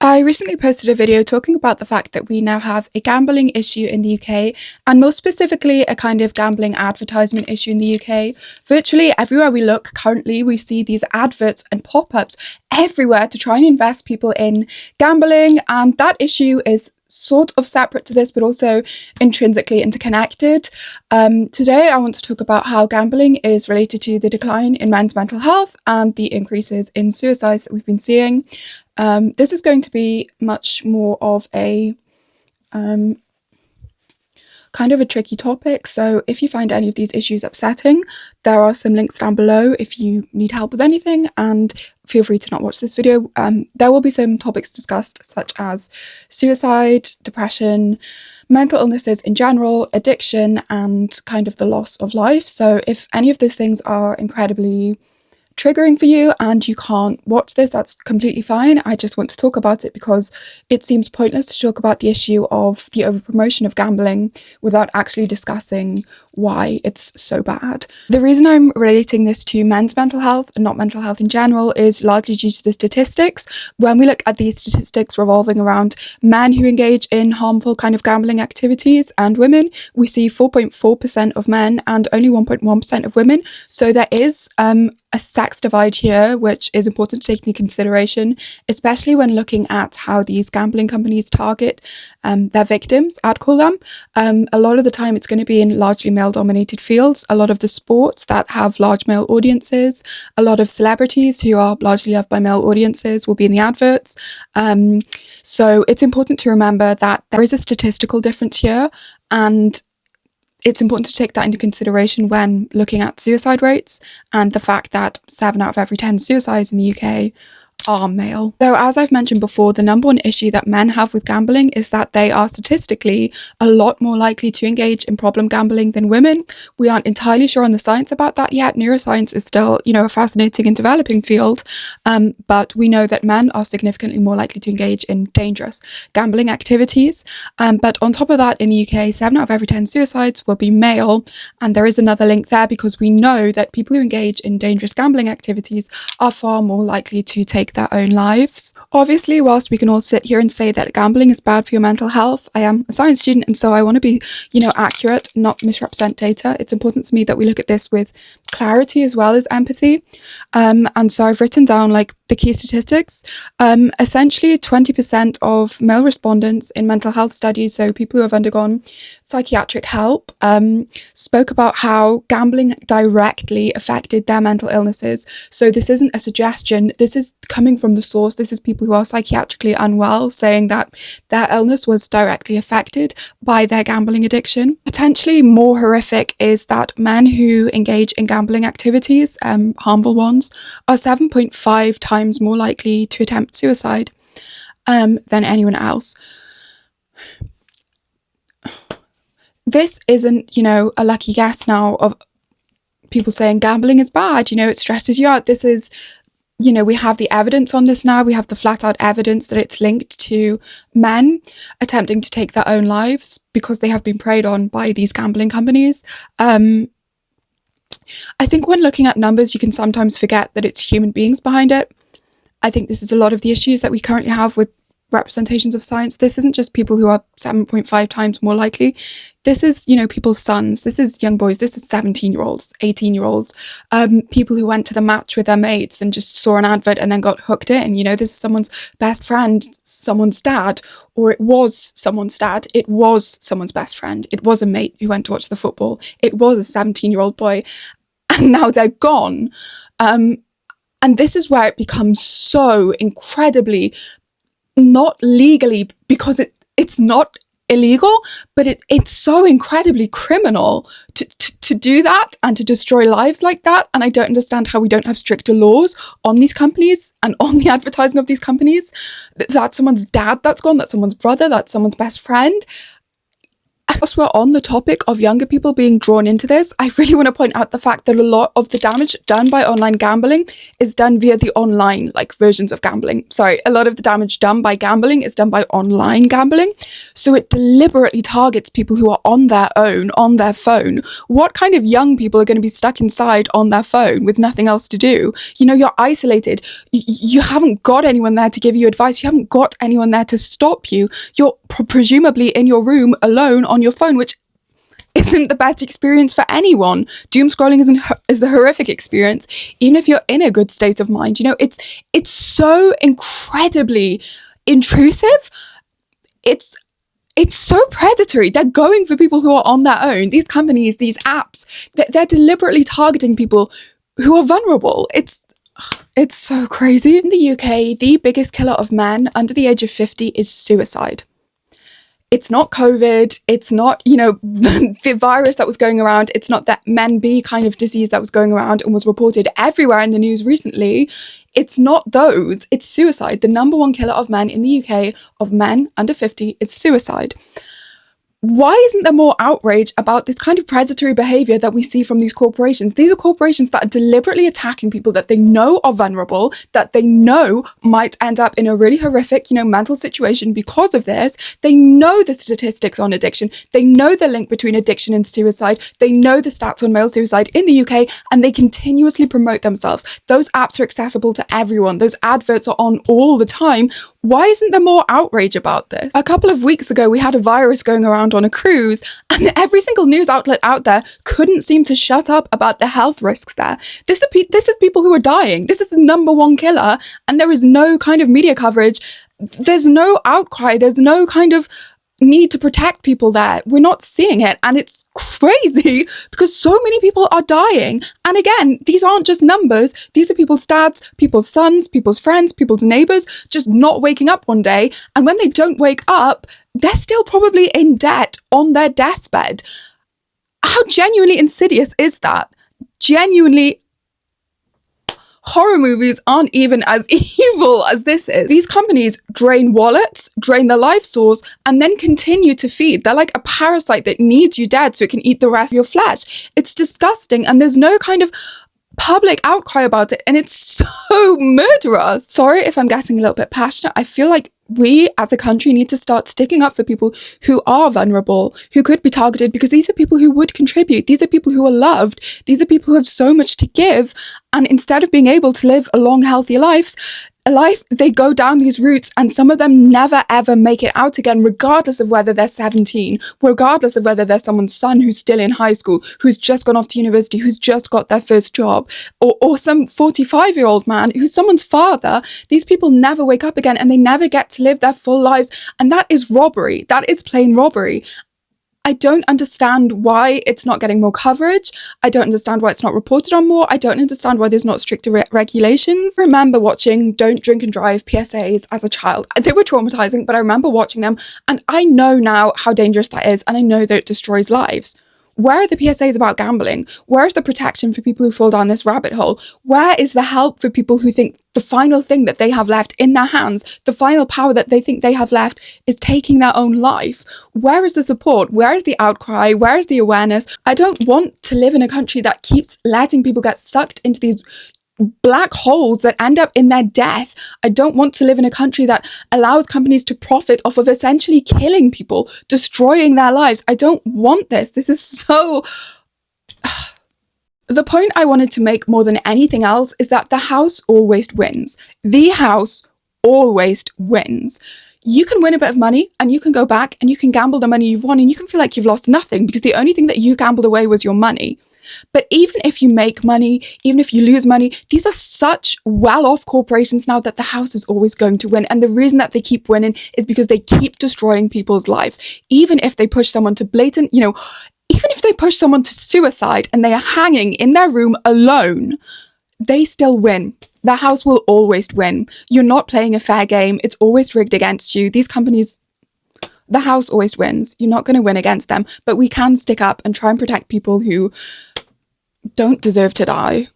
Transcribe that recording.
I recently posted a video talking about the fact that we now have a gambling issue in the UK, and most specifically, a kind of gambling advertisement issue in the UK. Virtually everywhere we look currently, we see these adverts and pop ups everywhere to try and invest people in gambling, and that issue is sort of separate to this, but also intrinsically interconnected. Today, I want to talk about how gambling is related to the decline in men's mental health and the increases in suicides that we've been seeing. This is going to be much more of a kind of a tricky topic. So if you find any of these issues upsetting, there are some links down below if you need help with anything, and feel free to not watch this video. There will be some topics discussed such as suicide, depression, mental illnesses in general, addiction, and kind of the loss of life. So if any of those things are incredibly triggering for you and you can't watch this, that's completely fine. I just want to talk about it because it seems pointless to talk about the issue of the overpromotion of gambling without actually discussing why it's so bad. The reason I'm relating this to men's mental health and not mental health in general is largely due to the statistics. When we look at these statistics revolving around men who engage in harmful kind of gambling activities and women, we see 4.4% of men and only 1.1% of women. So there is a sex divide here, which is important to take into consideration, especially when looking at how these gambling companies target their victims, I'd call them. A lot of the time it's going to be in largely male-dominated fields. A lot of the sports that have large male audiences, a lot of celebrities who are largely loved by male audiences will be in the adverts. So it's important to remember that there is a statistical difference here, and it's important to take that into consideration when looking at suicide rates and the fact that 7 out of every 10 suicides in the UK are male. So as I've mentioned before, the number one issue that men have with gambling is that they are statistically a lot more likely to engage in problem gambling than women. We aren't entirely sure on the science about that yet. Neuroscience is still, a fascinating and developing field, but we know that men are significantly more likely to engage in dangerous gambling activities. But on top of that, in the UK, 7 out of every 10 suicides will be male, and there is another link there because we know that people who engage in dangerous gambling activities are far more likely to take their own lives. Obviously, whilst we can all sit here and say that gambling is bad for your mental health, I am a science student, and so I want to be, accurate, not misrepresent data. It's important to me that we look at this with clarity as well as empathy. And so I've written down the key statistics. Essentially 20% of male respondents in mental health studies, so people who have undergone psychiatric help, spoke about how gambling directly affected their mental illnesses. So this isn't a suggestion, this is coming from the source. This is people who are psychiatrically unwell saying that their illness was directly affected by their gambling addiction. Potentially more horrific is that men who engage in gambling activities, harmful ones, are 7.5 times more likely to attempt suicide than anyone else. This isn't, a lucky guess now of people saying gambling is bad, it stresses you out. This is, we have the evidence on this now. We have the flat out evidence that it's linked to men attempting to take their own lives because they have been preyed on by these gambling companies. I think when looking at numbers, you can sometimes forget that it's human beings behind it. I think this is a lot of the issues that we currently have with representations of science. This isn't just people who are 7.5 times more likely. This is, people's sons. This is young boys. This is 17-year-olds, 18-year-olds, people who went to the match with their mates and just saw an advert and then got hooked in. This is someone's best friend, someone's dad, or it was someone's dad. It was someone's best friend. It was a mate who went to watch the football. It was a 17-year-old boy, and now they're gone. And this is where it becomes so incredibly not legally, because it's not illegal, but it's so incredibly criminal to do that and to destroy lives like that. And I don't understand how we don't have stricter laws on these companies and on the advertising of these companies. That's someone's dad that's gone, that's someone's brother, that's someone's best friend. As we're on the topic of younger people being drawn into this, I really want to point out the fact that a lot of the damage done by online gambling is done via the online versions of gambling. Sorry, a lot of the damage done by gambling is done by online gambling. So it deliberately targets people who are on their own, on their phone. What kind of young people are going to be stuck inside on their phone with nothing else to do? You know, you're isolated. You haven't got anyone there to give you advice. You haven't got anyone there to stop you. You're presumably in your room alone on your phone, which isn't the best experience for anyone. Doom scrolling is a horrific experience, even if you're in a good state of mind. You know, it's so incredibly intrusive. It's so predatory. They're going for people who are on their own. These companies, these apps, they're deliberately targeting people who are vulnerable. It's so crazy. In the UK, the biggest killer of men under the age of 50 is suicide. It's not COVID. It's not, the virus that was going around. It's not that Men B kind of disease that was going around and was reported everywhere in the news recently. It's not those. It's suicide. The number one killer of men in the UK, of men under 50, is suicide. Why isn't there more outrage about this kind of predatory behavior that we see from these corporations? These are corporations that are deliberately attacking people that they know are vulnerable, that they know might end up in a really horrific, mental situation because of this. They know the statistics on addiction. They know the link between addiction and suicide. They know the stats on male suicide in the UK, and they continuously promote themselves. Those apps are accessible to everyone. Those adverts are on all the time. Why isn't there more outrage about this? A couple of weeks ago, we had a virus going around on a cruise, and every single news outlet out there couldn't seem to shut up about the health risks there. This is people who are dying. This is the number one killer, and there is no kind of media coverage. There's no outcry. There's no kind of need to protect people there. We're not seeing it, and it's crazy because so many people are dying. And again, these aren't just numbers. These are people's dads, people's sons, people's friends, people's neighbors just not waking up one day, and when they don't wake up, they're still probably in debt on their deathbed. How genuinely insidious is that? Genuinely, horror movies aren't even as evil as this is. These companies drain wallets, drain the life source, and then continue to feed. They're like a parasite that needs you dead so it can eat the rest of your flesh. It's disgusting, and there's no kind of public outcry about it, and it's so murderous. Sorry if I'm getting a little bit passionate. I feel like we as a country need to start sticking up for people who are vulnerable, who could be targeted, because these are people who would contribute. These are people who are loved. These are people who have so much to give. And instead of being able to live a long, healthy life, they go down these routes, and some of them never ever make it out again, regardless of whether they're 17, regardless of whether they're someone's son who's still in high school, who's just gone off to university, who's just got their first job, or some 45-year-old man who's someone's father. These people never wake up again, and they never get to live their full lives. And that is robbery. That is plain robbery. I don't understand why it's not getting more coverage. I don't understand why it's not reported on more. I don't understand why there's not stricter regulations. I remember watching Don't Drink and Drive PSAs as a child. They were traumatizing, but I remember watching them, and I know now how dangerous that is, and I know that it destroys lives. Where are the PSAs about gambling? Where is the protection for people who fall down this rabbit hole? Where is the help for people who think the final thing that they have left in their hands, the final power that they think they have left, is taking their own life? Where is the support? Where is the outcry? Where is the awareness? I don't want to live in a country that keeps letting people get sucked into these black holes that end up in their death. I don't want to live in a country that allows companies to profit off of essentially killing people, destroying their lives. I don't want this. This is so... The point I wanted to make more than anything else is that the house always wins. The house always wins. You can win a bit of money, and you can go back and you can gamble the money you've won, and you can feel like you've lost nothing because the only thing that you gambled away was your money. But even if you make money, even if you lose money, these are such well-off corporations now that the house is always going to win. And the reason that they keep winning is because they keep destroying people's lives. Even if they push someone to blatant, even if they push someone to suicide and they are hanging in their room alone, they still win. The house will always win. You're not playing a fair game. It's always rigged against you. These companies... The house always wins. You're not going to win against them, but we can stick up and try and protect people who don't deserve to die.